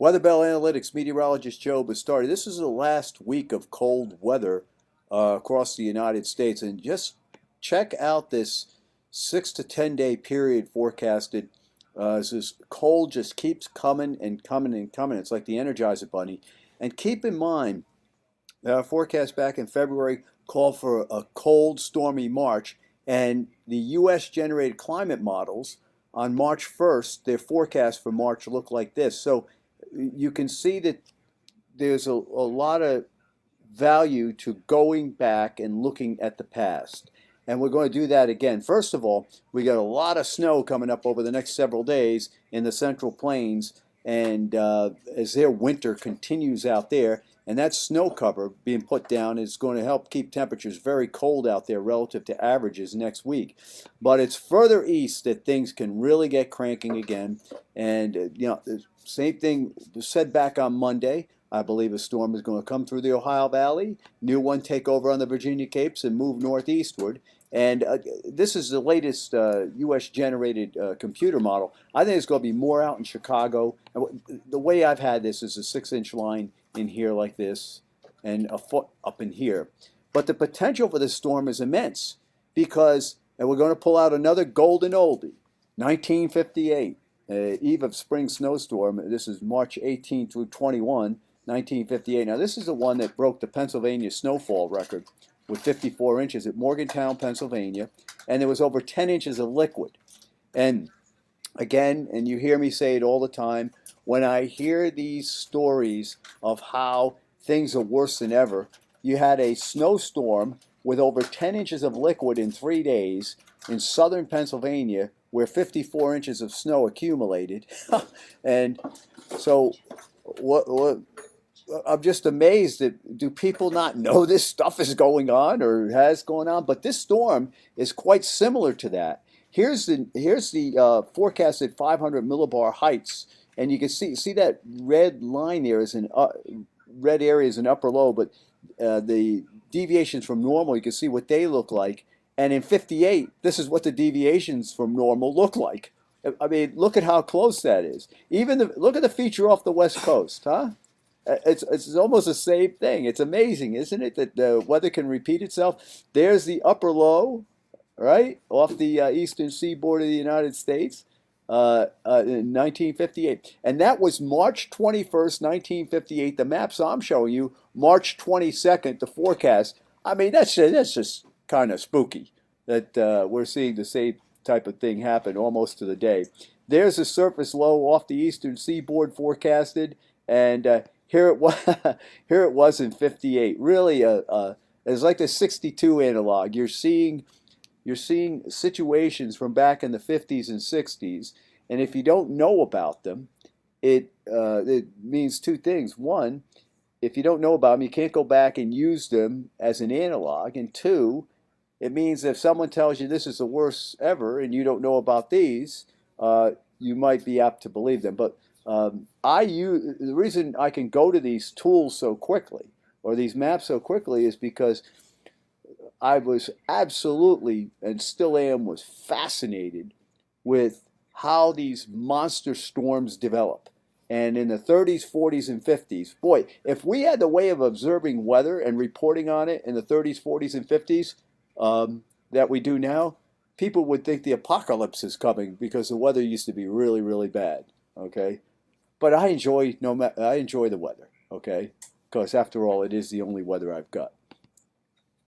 Weatherbell Analytics meteorologist Joe Bastardi. This is the last week of cold weather across the United States, and just check out this 6 to 10 day period forecasted. As this cold just keeps coming and coming and coming. It's like the Energizer Bunny. And keep in mind, our forecast back in February called for a cold, stormy March, and the U.S. generated climate models on March 1st, their forecast for March looked like this. So you can see that there's a lot of value to going back and looking at the past. And we're going to do that again. First of all, we got a lot of snow coming up over the next several days in the Central Plains, and as their winter continues out there, and that snow cover being put down is going to help keep temperatures very cold out there relative to averages next week. But it's further east that things can really get cranking again. And the same thing was said back on Monday. I believe a storm is going to come through the Ohio Valley, new one take over on the Virginia Capes and move northeastward. And this is the latest U.S. generated computer model. I think it's going to be more out in Chicago. The way I've had this is a 6-inch line in here like this and a foot up in here. But the potential for this storm is immense because, and we're going to pull out another golden oldie, 1958, eve of spring snowstorm. This is March 18 through 21, 1958. Now this is the one that broke the Pennsylvania snowfall record with 54 inches at Morgantown, Pennsylvania, and there was over 10 inches of liquid. And again, and you hear me say it all the time, when I hear these stories of how things are worse than ever, you had a snowstorm with over 10 inches of liquid in 3 days in southern Pennsylvania where 54 inches of snow accumulated. And so what I'm just amazed that do people not know this stuff is going on or has going on? But this storm is quite similar to that. Here's the forecasted 500 millibar heights, and you can see that red line there is an red area is an upper low, but the deviations from normal, you can see what they look like. And in 58, this is what the deviations from normal look like. I mean, look at how close that is. Even look at the feature off the West Coast, huh? It's almost the same thing. It's amazing, isn't it, that the weather can repeat itself? There's the upper low, right, off the eastern seaboard of the United States in 1958. And that was March 21st, 1958. The maps I'm showing you, March 22nd, the forecast. I mean, that's just kind of spooky that we're seeing the same type of thing happen almost to the day. There's a surface low off the eastern seaboard forecasted, and here it was. Here it was in 58. Really, it's like the 62 analog. You're seeing situations from back in the 50s and 60s, and if you don't know about them, it means two things. One, if you don't know about them, you can't go back and use them as an analog. And two, it means if someone tells you this is the worst ever and you don't know about these, you might be apt to believe them. But the reason I can go to these tools so quickly or these maps so quickly is because I was absolutely and still was fascinated with how these monster storms develop. And in the 30s, 40s, and 50s, boy, if we had the way of observing weather and reporting on it in the 30s, 40s, and 50s that we do now, people would think the apocalypse is coming because the weather used to be really, really bad. Okay, but I enjoy the weather. Okay, because after all, it is the only weather I've got.